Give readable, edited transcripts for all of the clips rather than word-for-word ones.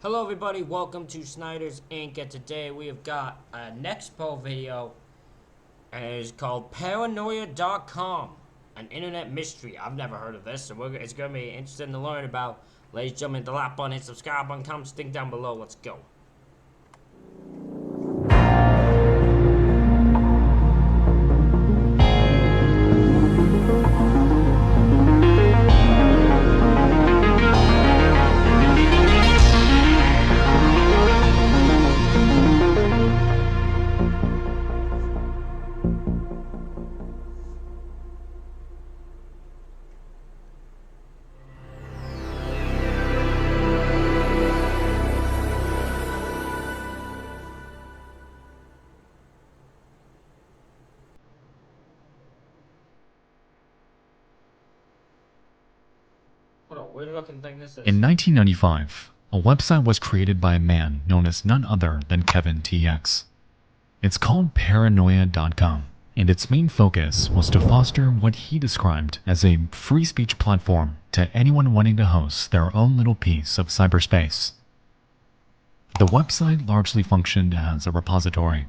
Hello everybody, welcome to Snyder's Inc. And today we have got a Nexpo video and it is called Paranoia.com, an internet mystery. I've never heard of this, so it's going to be interesting to learn about. Ladies and gentlemen, the like button, hit subscribe button, comment, stick down below. Let's go. What a weird looking thing this is. In 1995, a website was created by a man known as none other than Kevin TX. It's called Paranoia.com, and its main focus was to foster what he described as a free speech platform to anyone wanting to host their own little piece of cyberspace. The website largely functioned as a repository.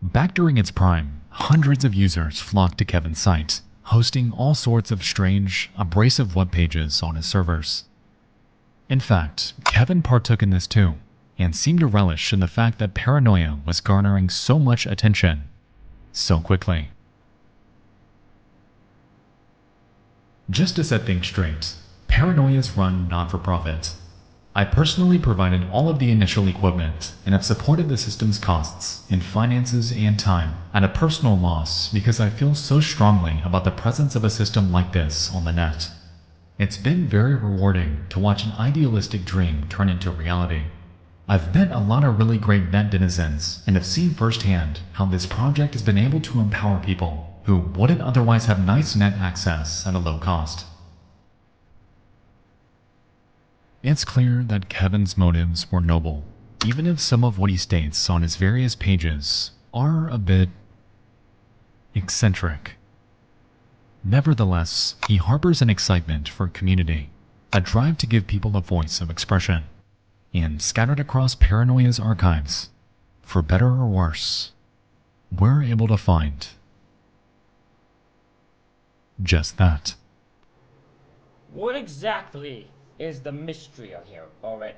Back during its prime, hundreds of users flocked to Kevin's site, hosting all sorts of strange, abrasive web pages on his servers. In fact, Kevin partook in this too, and seemed to relish in the fact that Paranoia was garnering so much attention so quickly. Just to set things straight, Paranoia is run not-for-profit. I personally provided all of the initial equipment and have supported the system's costs in finances and time at a personal loss because I feel so strongly about the presence of a system like this on the net. It's been very rewarding to watch an idealistic dream turn into reality. I've met a lot of really great net denizens and have seen firsthand how this project has been able to empower people who wouldn't otherwise have nice net access at a low cost. It's clear that Kevin's motives were noble, even if some of what he states on his various pages are a bit eccentric. Nevertheless, he harbors an excitement for community, a drive to give people a voice of expression, and scattered across Paranoia's archives, for better or worse, we're able to find just that. What exactly is the mystery on here? Alright,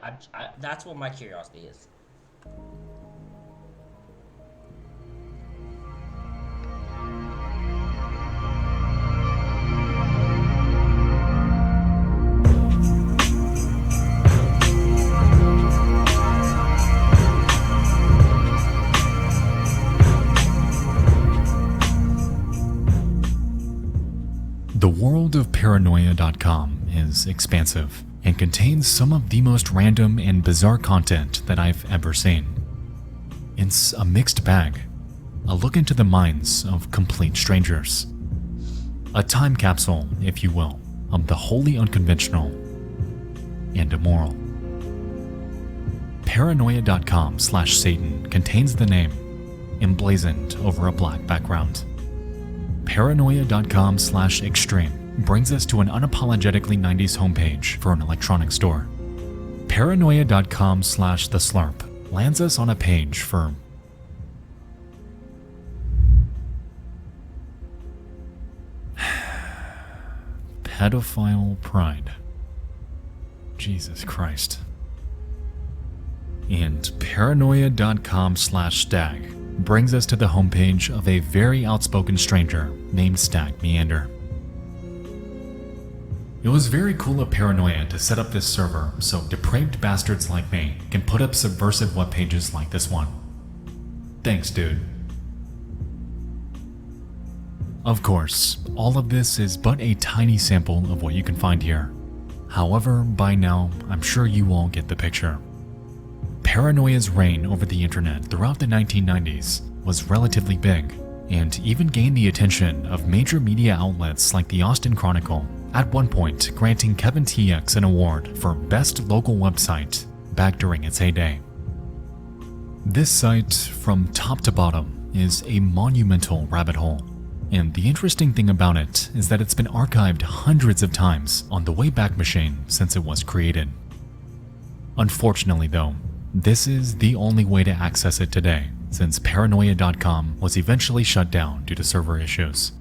that's what my curiosity is. The world of Paranoia.com is expansive and contains some of the most random and bizarre content that I've ever seen. It's a mixed bag, a look into the minds of complete strangers. A time capsule, if you will, of the wholly unconventional and immoral. Paranoia.com/Satan contains the name emblazoned over a black background. Paranoia.com/Extreme brings us to an unapologetically 90s homepage for an electronics store. Paranoia.com/The Slurp lands us on a page for pedophile pride. Jesus Christ. And Paranoia.com/Stag brings us to the homepage of a very outspoken stranger named Stag Meander. It was very cool of Paranoia to set up this server so depraved bastards like me can put up subversive web pages like this one. Thanks, dude. Of course, all of this is but a tiny sample of what you can find here. However, by now, I'm sure you all get the picture. Paranoia's reign over the internet throughout the 1990s was relatively big, and even gained the attention of major media outlets like the Austin Chronicle, at one point granting Kevin TX an award for Best Local Website back during its heyday. This site, from top to bottom, is a monumental rabbit hole, and the interesting thing about it is that it's been archived hundreds of times on the Wayback Machine since it was created. Unfortunately though, this is the only way to access it today, since Paranoia.com was eventually shut down due to server issues.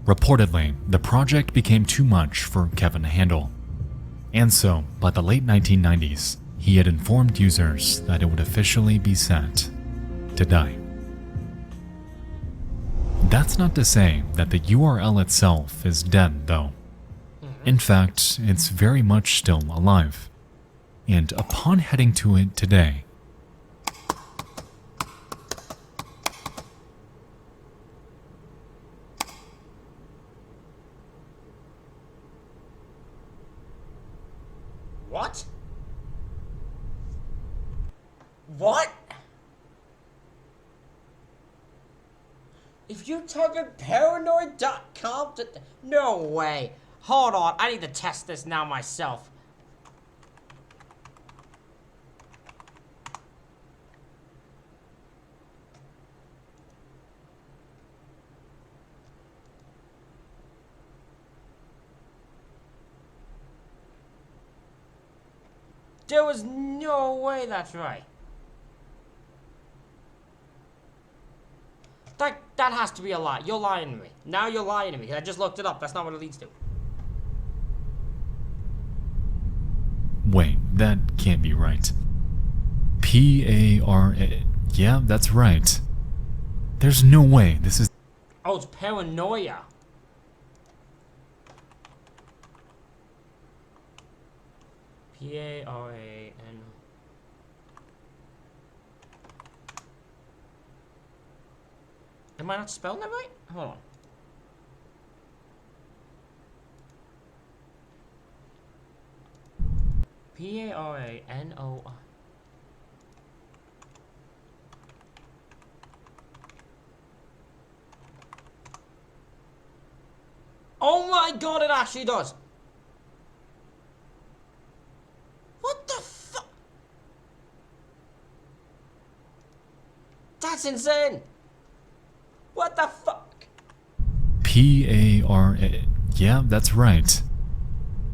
Reportedly, the project became too much for Kevin to handle, and so by the late 1990s, he had informed users that it would officially be set to die. That's not to say that the URL itself is dead though. In fact, it's very much still alive. And upon heading to it today, What? What? If you type in paranoid.com to... No way. Hold on, I need to test this now myself. There was no way that's right. That has to be a lie. You're lying to me. Now you're lying to me. I just looked it up. That's not what it leads to. wait, that can't be right. P-A-R-A, yeah, that's right. There's no way this is... Oh, it's paranoia. P-A-R-A-N... Am I not spelling that right? Hold on. P-A-R-A-N-O... Oh my god, it actually does! What the fuck? That's insane! What the fuck? P-A-R-A, yeah, that's right.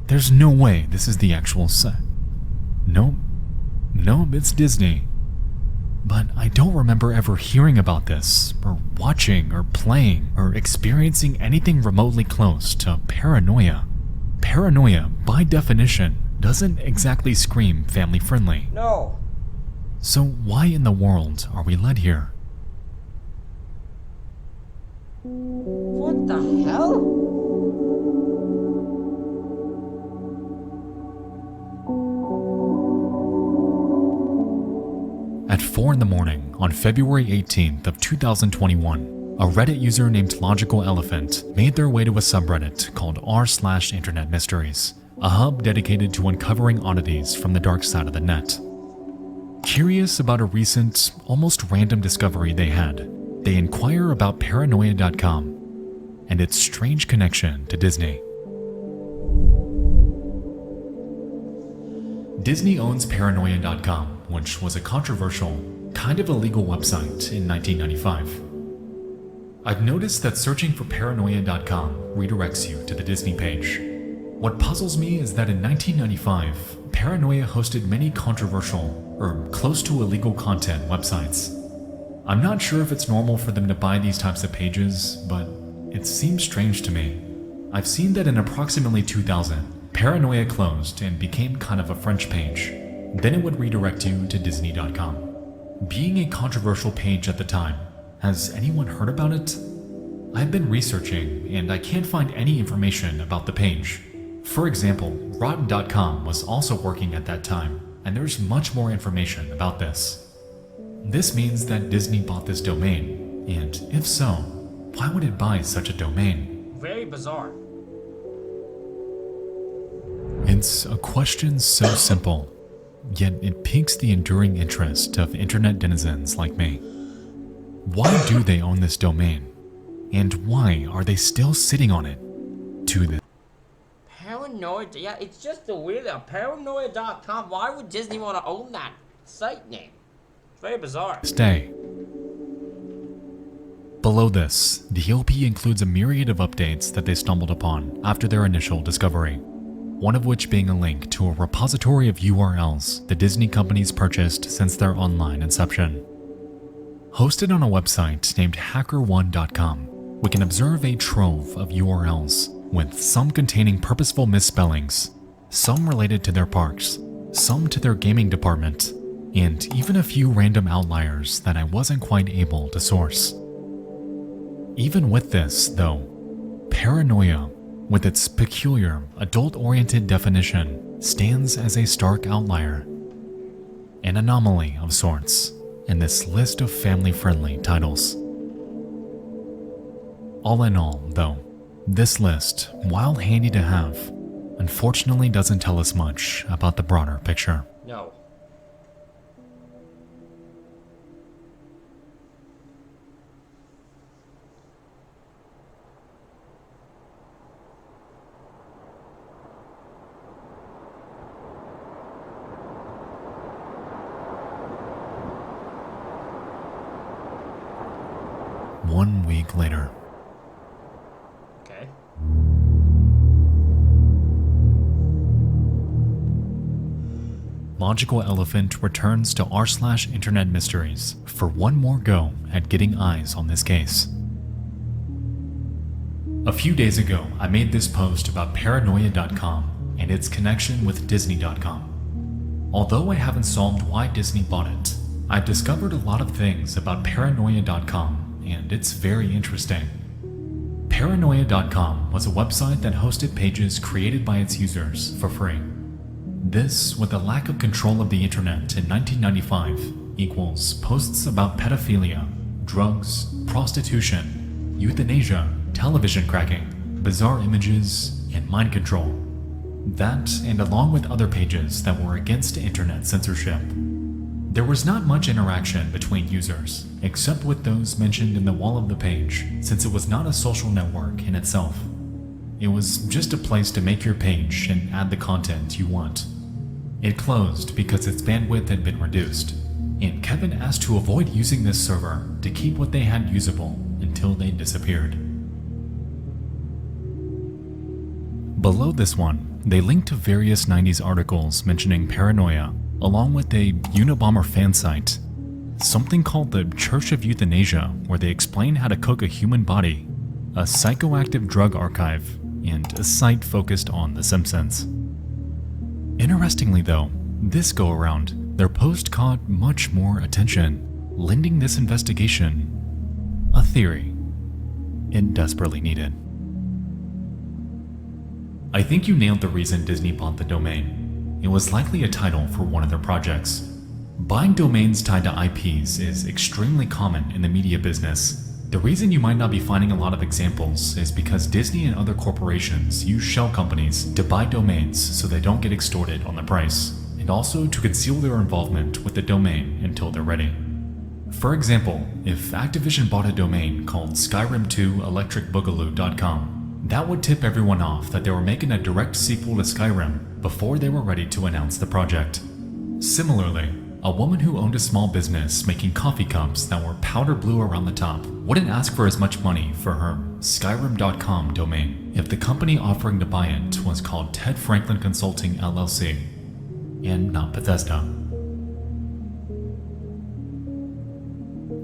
There's no way this is the actual set. Nope. Nope, it's Disney. But I don't remember ever hearing about this, or watching, or playing, or experiencing anything remotely close to paranoia. Paranoia, by definition, doesn't exactly scream family-friendly. No. So why in the world are we led here? What the hell? At 4 in the morning on February 18th of 2021, a Reddit user named Logical Elephant made their way to a subreddit called r/Internet Mysteries, a hub dedicated to uncovering oddities from the dark side of the net. Curious about a recent, almost random discovery they had, they inquire about Paranoia.com and its strange connection to Disney. Disney owns Paranoia.com, which was a controversial, kind of illegal website in 1995. I've noticed that searching for Paranoia.com redirects you to the Disney page. What puzzles me is that in 1995, Paranoia hosted many controversial, or close to illegal content websites. I'm not sure if it's normal for them to buy these types of pages, but it seems strange to me. I've seen that in approximately 2000, Paranoia closed and became kind of a French page. Then it would redirect you to Disney.com. Being a controversial page at the time, has anyone heard about it? I've been researching and I can't find any information about the page. For example, Rotten.com was also working at that time, and there's much more information about this. This means that Disney bought this domain, and if so, why would it buy such a domain? Very bizarre. It's a question so simple, yet it piques the enduring interest of internet denizens like me. Why do they own this domain? And why are they still sitting on it to this Paranoia, yeah, it's just a weird, Paranoia.com. Why would Disney want to own that site name? Very bizarre. day? Below this, the OP includes a myriad of updates that they stumbled upon after their initial discovery. one of which being a link to a repository of URLs the Disney companies purchased since their online inception. Hosted on a website named HackerOne.com, we can observe a trove of URLs, with some containing purposeful misspellings, some related to their parks, some to their gaming department, and even a few random outliers that I wasn't quite able to source. Even with this, though, paranoia, with its peculiar, adult-oriented definition, stands as a stark outlier, an anomaly of sorts in this list of family-friendly titles. All in all, though, this list, while handy to have, unfortunately doesn't tell us much about the broader picture. No. One week later. Okay. Logical Elephant returns to r/Internet Mysteries for one more go at getting eyes on this case. A few days ago, I made this post about Paranoia.com and its connection with Disney.com. Although I haven't solved why Disney bought it, I've discovered a lot of things about Paranoia.com, and it's very interesting. Paranoia.com was a website that hosted pages created by its users for free. This, with the lack of control of the internet in 1995, equals posts about pedophilia, drugs, prostitution, euthanasia, television cracking, bizarre images, and mind control. That, and along with other pages that were against internet censorship. There was not much interaction between users, except with those mentioned in the wall of the page, since it was not a social network in itself. It was just a place to make your page and add the content you want. It closed because its bandwidth had been reduced, and Kevin asked to avoid using this server to keep what they had usable until they disappeared. Below this one, they linked to various 90s articles mentioning paranoia, along with a Unabomber fan site, something called the Church of Euthanasia, where they explain how to cook a human body, a psychoactive drug archive, and a site focused on The Simpsons. Interestingly though, this go-around, their post caught much more attention, lending this investigation a theory it desperately needed. I think you nailed the reason Disney bought the domain. It was likely a title for one of their projects. Buying domains tied to IPs is extremely common in the media business. The reason you might not be finding a lot of examples is because Disney and other corporations use shell companies to buy domains so they don't get extorted on the price, and also to conceal their involvement with the domain until they're ready. For example, if Activision bought a domain called Skyrim2ElectricBoogaloo.com, that would tip everyone off that they were making a direct sequel to Skyrim before they were ready to announce the project. Similarly, a woman who owned a small business making coffee cups that were powder blue around the top wouldn't ask for as much money for her Skyrim.com domain if the company offering to buy it was called Ted Franklin Consulting LLC, and not Bethesda.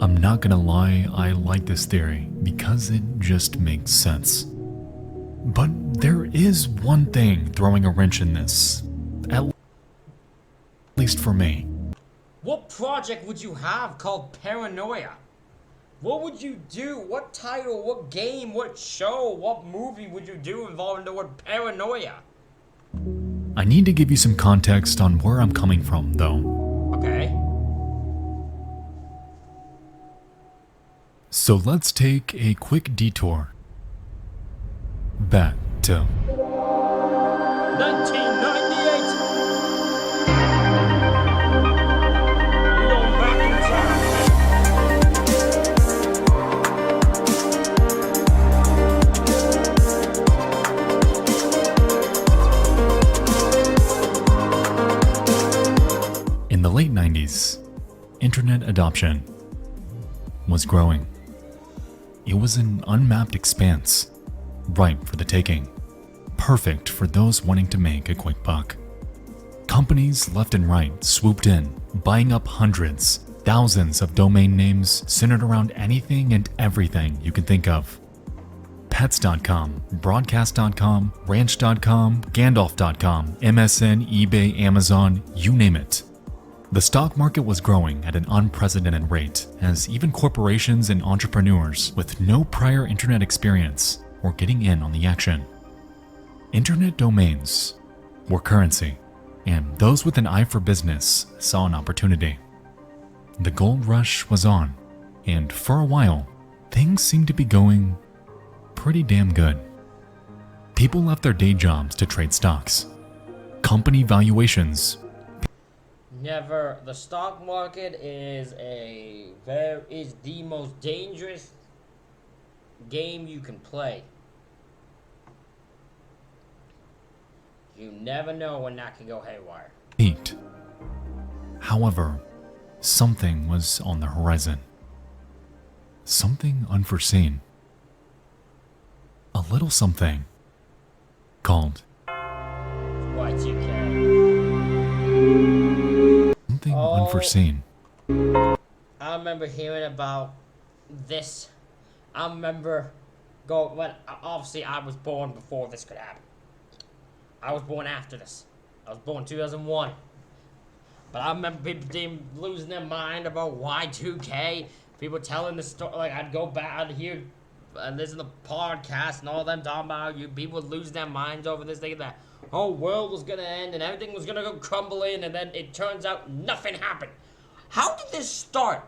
I'm not gonna lie, I like this theory because it just makes sense. But there is one thing throwing a wrench in this, at least for me. What project would you have called Paranoia? What would you do? What title, what game, what show, what movie would you do involving the word paranoia? I need to give you some context on where I'm coming from, though. Okay. So let's take a quick detour back to 1998! We're going back in time. In the late 90s, internet adoption was growing. It was an unmapped expanse, ripe for the taking. perfect for those wanting to make a quick buck. Companies left and right swooped in, buying up hundreds, thousands of domain names centered around anything and everything you can think of. Pets.com, Broadcast.com, Ranch.com, Gandalf.com, MSN, eBay, Amazon, you name it. The stock market was growing at an unprecedented rate as even corporations and entrepreneurs with no prior internet experience were getting in on the action. Internet domains were currency, and those with an eye for business saw an opportunity. The gold rush was on, and for a while, things seemed to be going pretty damn good. People left their day jobs to trade stocks. Company valuations. Never. The stock market is the most dangerous game you can play. You never know when that can go haywire. Peaked. However, something was on the horizon. Something unforeseen. A little something called Y2K. something unforeseen. I remember hearing about this. I remember obviously I was born before this could happen. I was born after this. I was born 2001. But I remember people losing their mind about Y2K. People telling the story. Like, I'd go back, I'd hear and listen to the podcast and all them talking about people would lose their minds over this, thinking that whole world was going to end and everything was going to go crumbling, and then it turns out nothing happened. How did this start?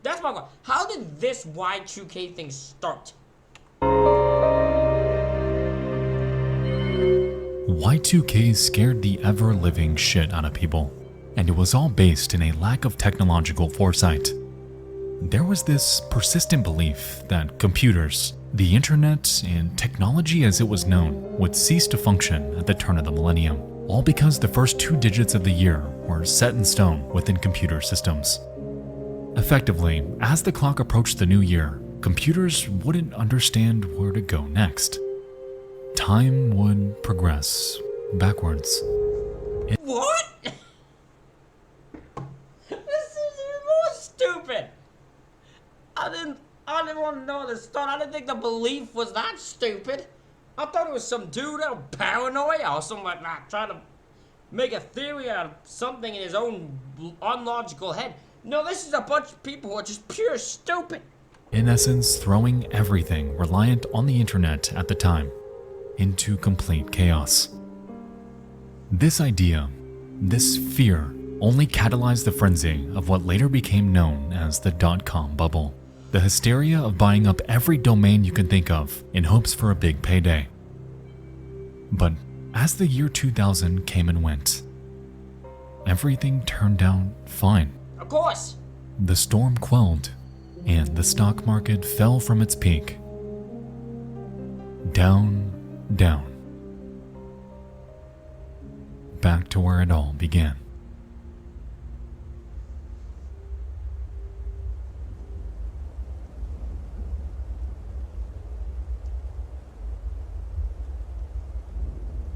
That's my question. How did this Y2K thing start? Y2K scared the ever-living shit out of people, and it was all based in a lack of technological foresight. There was this persistent belief that computers, the internet, and technology as it was known would cease to function at the turn of the millennium, all because the first 2 digits of the year were set in stone within computer systems. Effectively, as the clock approached the new year, computers wouldn't understand where to go next. Time would progress backwards. What? This is even more stupid. I didn't want to know the start. I didn't think the belief was that stupid. I thought it was some dude out of paranoia or something like that, trying to make a theory out of something in his own unlogical head. No, this is a bunch of people who are just pure stupid. In essence, throwing everything reliant on the internet at the time into complete chaos. This idea, this fear, only catalyzed the frenzy of what later became known as the dot-com bubble. The hysteria of buying up every domain you can think of in hopes for a big payday. But as the year 2000 came and went, everything turned out fine. Of course. The storm quelled, and the stock market fell from its peak. Down, down. Back to where it all began.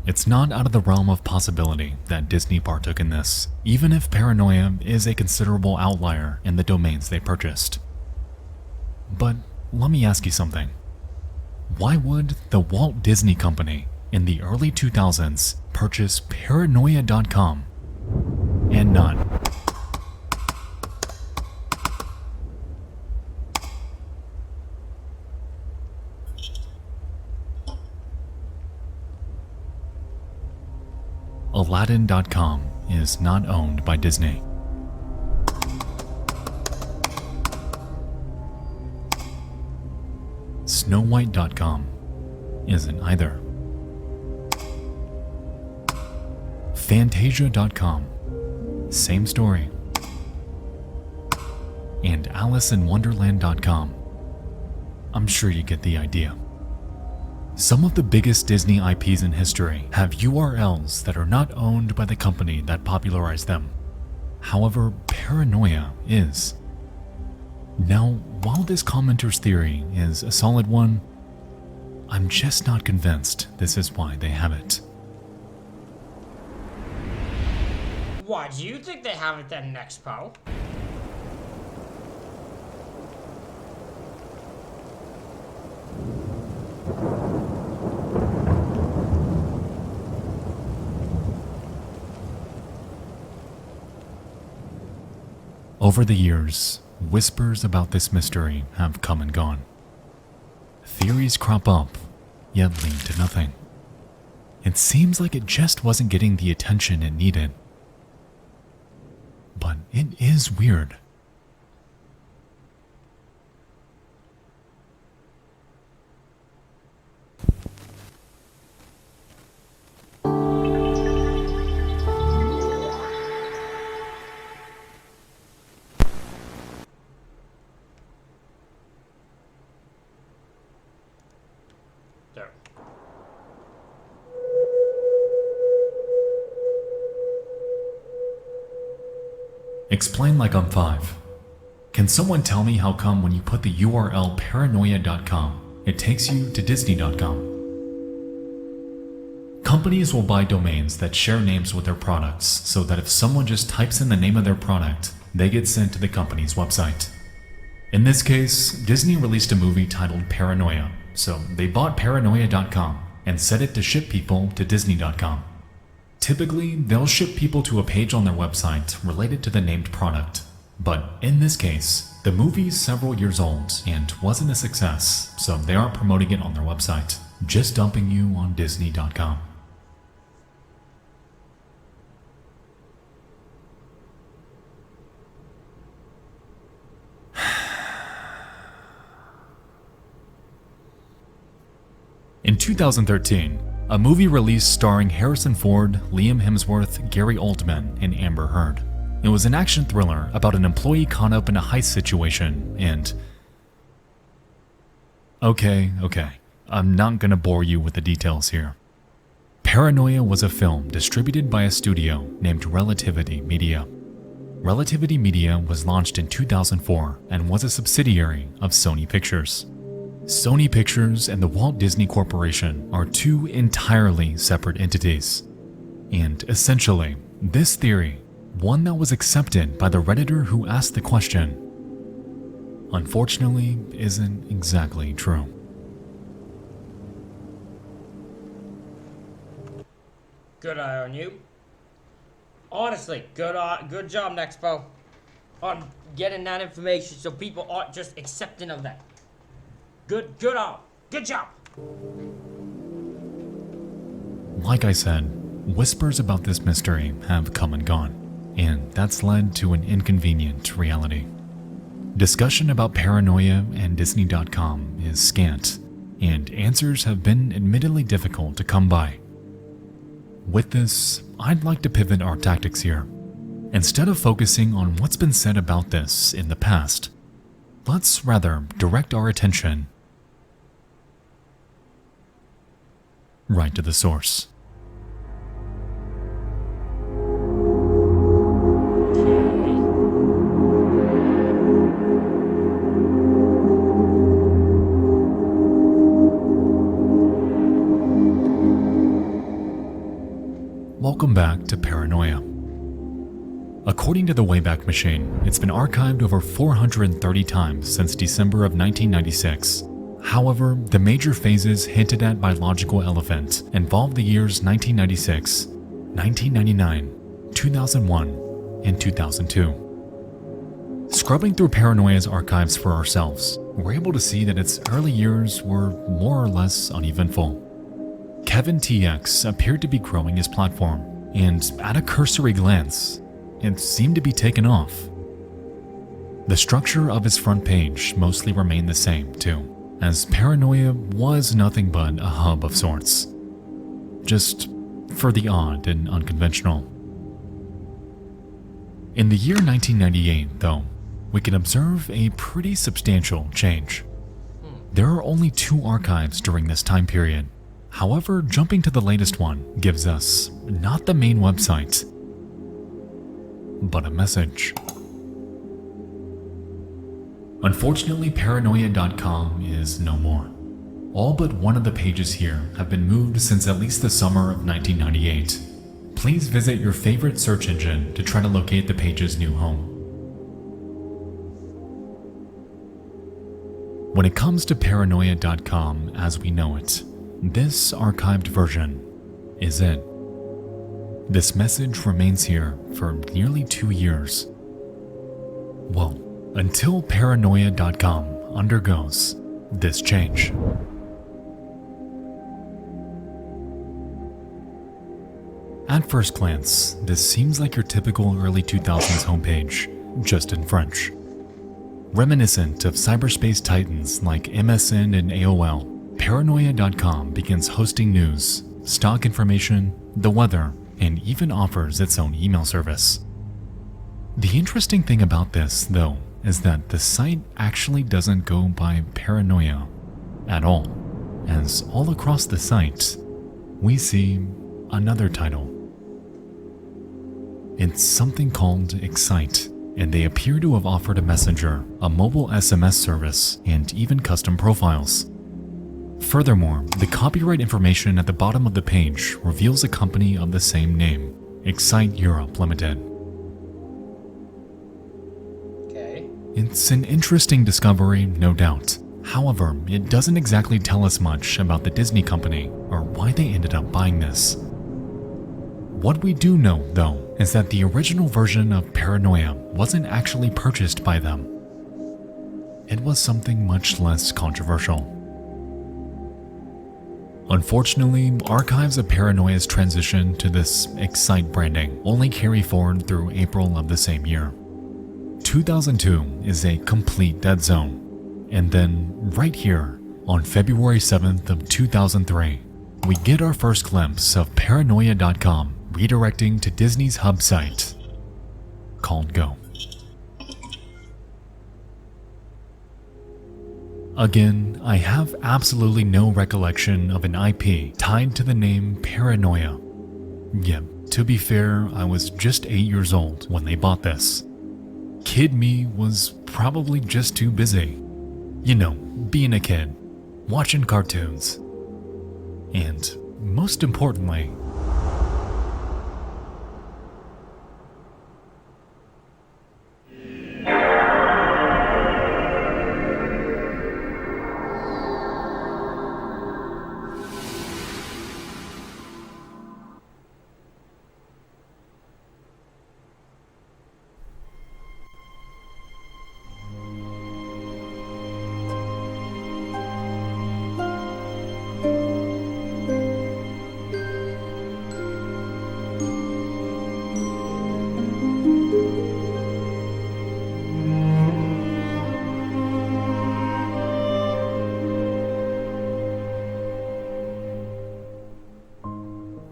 It's not out of the realm of possibility that Disney partook in this, even if paranoia is a considerable outlier in the domains they purchased. But let me ask you something. Why would the Walt Disney Company in the early 2000s purchase Paranoia.com and not Aladdin.com is not owned by Disney. Snowwhite.com isn't either. Fantasia.com, same story. And AliceInWonderland.com. I'm sure you get the idea. Some of the biggest Disney IPs in history have URLs that are not owned by the company that popularized them. However, Paranoia is. Now, while this commenter's theory is a solid one, I'm just not convinced this is why they have it. Why do you think they have it then, Nexpo? Over the years, whispers about this mystery have come and gone. Theories crop up, yet lead to nothing. It seems like it just wasn't getting the attention it needed. But it is weird. There. Explain like I'm 5. Can someone tell me how come when you put the URL paranoia.com, it takes you to disney.com? Companies will buy domains that share names with their products so that if someone just types in the name of their product, they get sent to the company's website. In this case, Disney released a movie titled Paranoia, so they bought paranoia.com and set it to ship people to disney.com. Typically, they'll ship people to a page on their website related to the named product. But in this case, the movie's several years old and wasn't a success, so they aren't promoting it on their website, just dumping you on disney.com. In 2013, a movie released starring Harrison Ford, Liam Hemsworth, Gary Oldman, and Amber Heard. It was an action thriller about an employee caught up in a heist situation and... Okay, I'm not gonna bore you with the details here. Paranoia was a film distributed by a studio named Relativity Media. Relativity Media was launched in 2004 and was a subsidiary of Sony Pictures. Sony Pictures and the Walt Disney Corporation are two entirely separate entities. And essentially, this theory, one that was accepted by the Redditor who asked the question, unfortunately isn't exactly true. Good eye on you. Honestly, good job, Nexpo, on getting that information so people aren't just accepting of that. Good job. Like I said, whispers about this mystery have come and gone, and that's led to an inconvenient reality. Discussion about paranoia and Disney.com is scant, and answers have been admittedly difficult to come by. With this, I'd like to pivot our tactics here. Instead of focusing on what's been said about this in the past, let's rather direct our attention right to the source. Welcome back to Paranoia. According to the Wayback Machine, it's been archived over 430 times since December of 1996. However, the major phases hinted at by Logical Elephant involve the years 1996, 1999, 2001, and 2002. Scrubbing through Paranoia's archives for ourselves, we're able to see that its early years were more or less uneventful. Kevin TX appeared to be growing his platform, and at a cursory glance, it seemed to be taken off. The structure of his front page mostly remained the same, too, as Paranoia was nothing but a hub of sorts. Just for the odd and unconventional. In the year 1998, though, we can observe a pretty substantial change. There are only 2 archives during this time period. However, jumping to the latest one gives us not the main website, but a message. Unfortunately, paranoia.com is no more. All but one of the pages here have been moved since at least the summer of 1998. Please visit your favorite search engine to try to locate the page's new home. When it comes to paranoia.com as we know it, this archived version is it. This message remains here for nearly 2 years. Well, until paranoia.com undergoes this change. At first glance, this seems like your typical early 2000s homepage, just in French. Reminiscent of cyberspace titans like MSN and AOL, paranoia.com begins hosting news, stock information, the weather, and even offers its own email service. The interesting thing about this, though, is that the site actually doesn't go by paranoia at all, as all across the site, we see another title. It's something called Excite, and they appear to have offered a messenger, a mobile SMS service, and even custom profiles. Furthermore, the copyright information at the bottom of the page reveals a company of the same name, Excite Europe Limited. Okay. It's an interesting discovery, no doubt. However, it doesn't exactly tell us much about the Disney company or why they ended up buying this. What we do know, though, is that the original version of Paranoia wasn't actually purchased by them. It was something much less controversial. Unfortunately, archives of Paranoia's transition to this Excite branding only carry forward through April of the same year. 2002 is a complete dead zone, and then right here, on February 7th of 2003, we get our first glimpse of paranoia.com redirecting to Disney's hub site, called Go. Again, I have absolutely no recollection of an IP tied to the name Paranoia. Yet, to be fair, I was just 8 years old when they bought this. Kid me was probably just too busy. You know, being a kid, watching cartoons, and most importantly,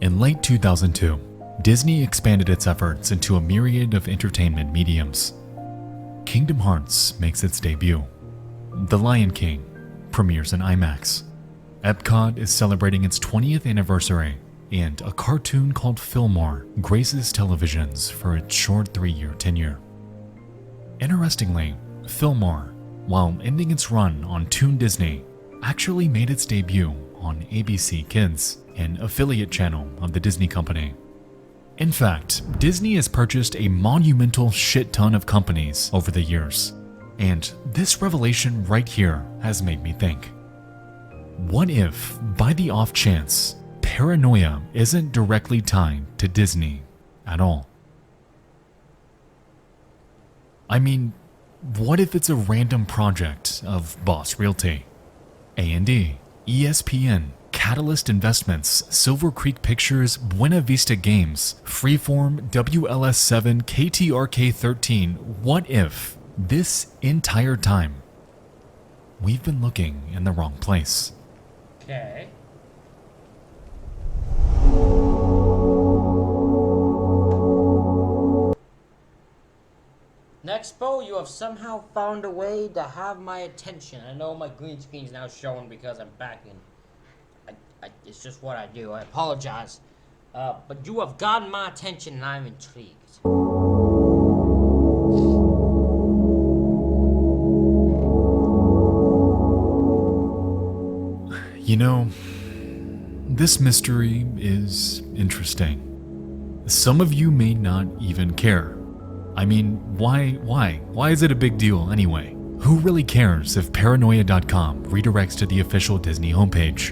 in late 2002, Disney expanded its efforts into a myriad of entertainment mediums. Kingdom Hearts makes its debut. The Lion King premieres in IMAX. Epcot is celebrating its 20th anniversary, and a cartoon called Fillmore graces televisions for its short 3-year tenure. Interestingly, Fillmore, while ending its run on Toon Disney, actually made its debut on ABC Kids, an affiliate channel of the Disney company. In fact, Disney has purchased a monumental shit ton of companies over the years, and this revelation right here has made me think. What if, by the off chance, Paranoia isn't directly tied to Disney at all? I mean, what if it's a random project of Boss Realty, A&E, ESPN, Catalyst Investments, Silver Creek Pictures, Buena Vista Games, Freeform, WLS7, KTRK13? What if this entire time we've been looking in the wrong place? Okay. Nexpo, you have somehow found a way to have my attention. I know my green screen's now showing because I'm back in. It's just what I do. I apologize. But you have gotten my attention and I'm intrigued. You know, this mystery is interesting. Some of you may not even care. I mean, why? Why is it a big deal anyway? Who really cares if Paranoia.com redirects to the official Disney homepage?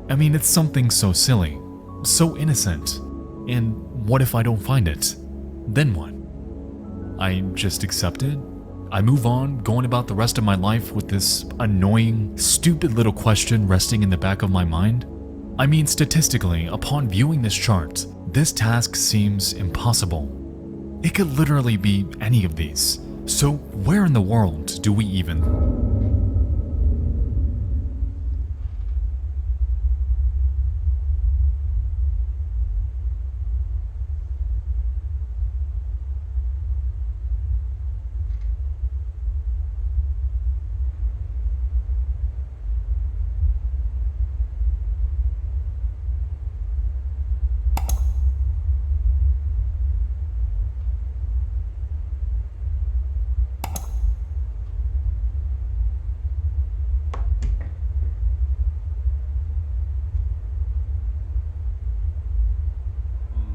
I mean, it's something so silly, so innocent. And what if I don't find it? Then what? I just accept it? I move on, going about the rest of my life with this annoying, stupid little question resting in the back of my mind? I mean, statistically, upon viewing this chart, this task seems impossible. It could literally be any of these. So where in the world do we even...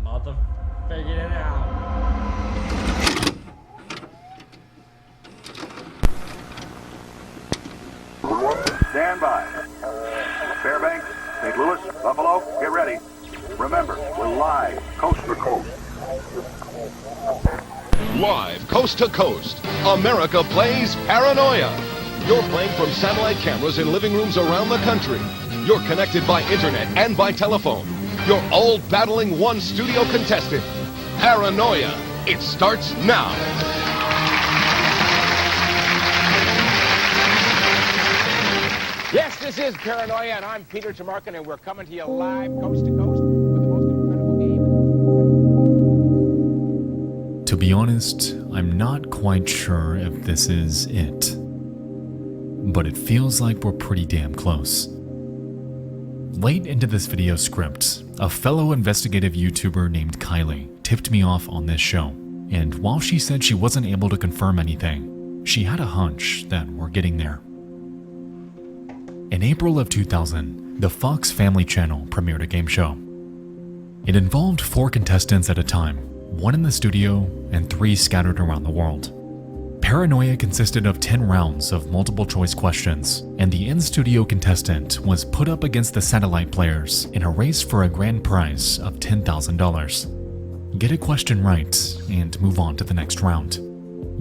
Mother figured it out. Stand by. Fairbanks, St. Louis, Buffalo, get ready. Remember, we're live, coast to coast. Live, coast to coast, America plays Paranoia. You're playing from satellite cameras in living rooms around the country. You're connected by internet and by telephone. You're all battling one studio contestant. Paranoia. It starts now. Yes, this is Paranoia, and I'm Peter Tamarkin, and we're coming to you live, coast to coast, with the most incredible game. To be honest, I'm not quite sure if this is it. But it feels like we're pretty damn close. Late into this video script, a fellow investigative YouTuber named Kylie tipped me off on this show, and while she said she wasn't able to confirm anything, she had a hunch that we're getting there. In April of 2000, the Fox Family Channel premiered a game show. It involved 4 contestants at a time, 1 in the studio and 3 scattered around the world. Paranoia consisted of 10 rounds of multiple choice questions, and the in-studio contestant was put up against the satellite players in a race for a grand prize of $10,000. Get a question right and move on to the next round.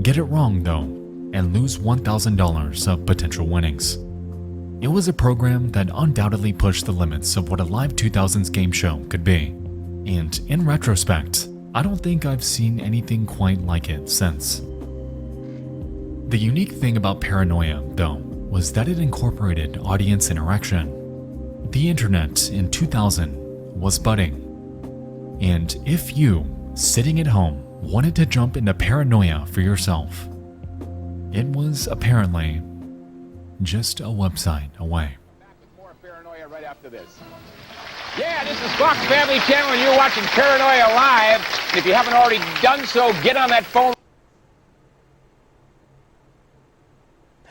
Get it wrong though, and lose $1,000 of potential winnings. It was a program that undoubtedly pushed the limits of what a live 2000s game show could be, and in retrospect, I don't think I've seen anything quite like it since. The unique thing about Paranoia, though, was that it incorporated audience interaction. The internet in 2000 was budding, and if you, sitting at home, wanted to jump into Paranoia for yourself, it was apparently just a website away. Back with more Paranoia right after this. Yeah, this is Fox Family Channel, and you're watching Paranoia Live. If you haven't already done so, get on that phone.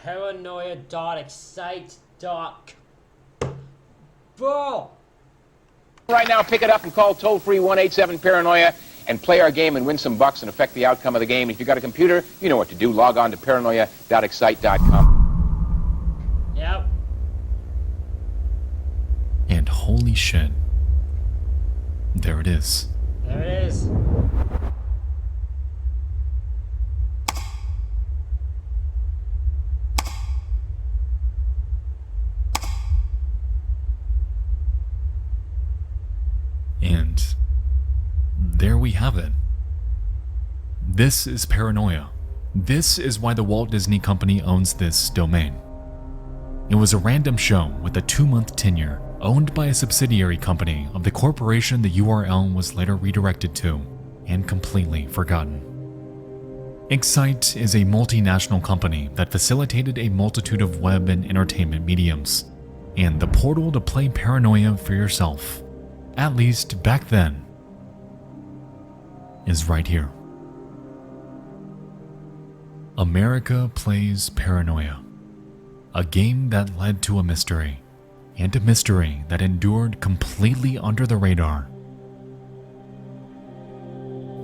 Paranoia.excite.bro. Right now, pick it up and call toll-free 187-PARANOIA and play our game and win some bucks and affect the outcome of the game. If you've got a computer, you know what to do. Log on to paranoia.excite.com. Yep. And holy shit, there it is. There it is. And there we have it. This is Paranoia. This is why the Walt Disney Company owns this domain. It was a random show with a 2-month tenure, owned by a subsidiary company of the corporation the URL was later redirected to, and completely forgotten. Excite is a multinational company that facilitated a multitude of web and entertainment mediums, and the portal to play Paranoia for yourself, at least back then, is right here. America Plays Paranoia, a game that led to a mystery, and a mystery that endured completely under the radar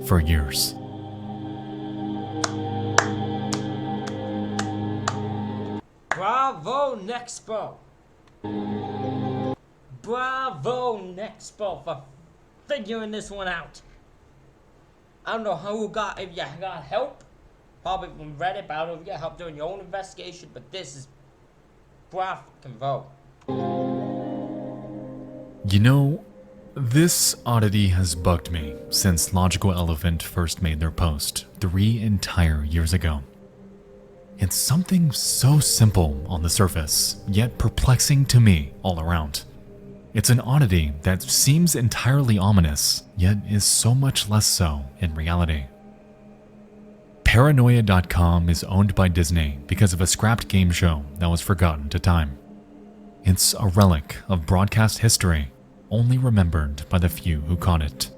for years. Bravo, Nexpo! Bravo, Nexpo, for figuring this one out. I don't know who got, if you got help, probably from Reddit, but I don't know if you got help doing your own investigation, but this is bravo. You know, this oddity has bugged me since Logical Elephant first made their post 3 entire years ago. It's something so simple on the surface, yet perplexing to me all around. It's an oddity that seems entirely ominous, yet is so much less so in reality. Paranoia.com is owned by Disney because of a scrapped game show that was forgotten to time. It's a relic of broadcast history, only remembered by the few who caught it.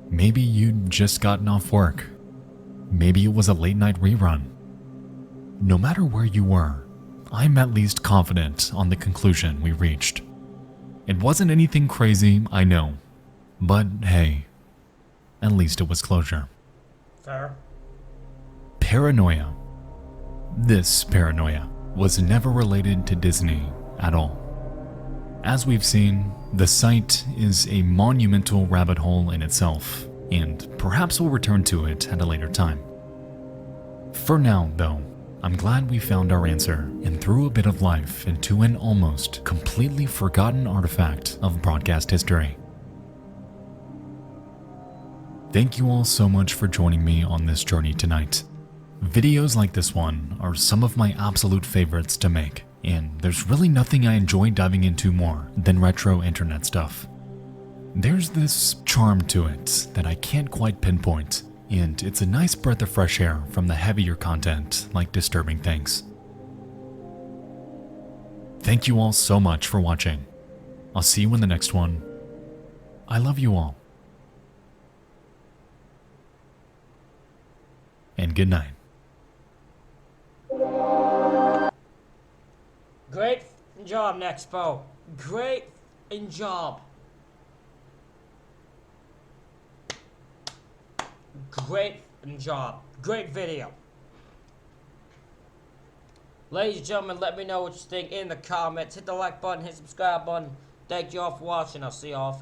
Maybe you'd just gotten off work. Maybe it was a late-night rerun. No matter where you were, I'm at least confident on the conclusion we reached. It wasn't anything crazy, I know, but hey, at least it was closure. Fair. Paranoia. This paranoia was never related to Disney at all. As we've seen, the site is a monumental rabbit hole in itself, and perhaps we'll return to it at a later time. For now, though, I'm glad we found our answer and threw a bit of life into an almost completely forgotten artifact of broadcast history. Thank you all so much for joining me on this journey tonight. Videos like this one are some of my absolute favorites to make, and there's really nothing I enjoy diving into more than retro internet stuff. There's this charm to it that I can't quite pinpoint, and it's a nice breath of fresh air from the heavier content like disturbing things. Thank you all so much for watching. I'll see you in the next one. I love you all. And good night. Great job, Nexpo. Great job. Great job. Great video. Ladies and gentlemen, let me know what you think in the comments. Hit the like button, hit the subscribe button. Thank you all for watching. I'll see you all for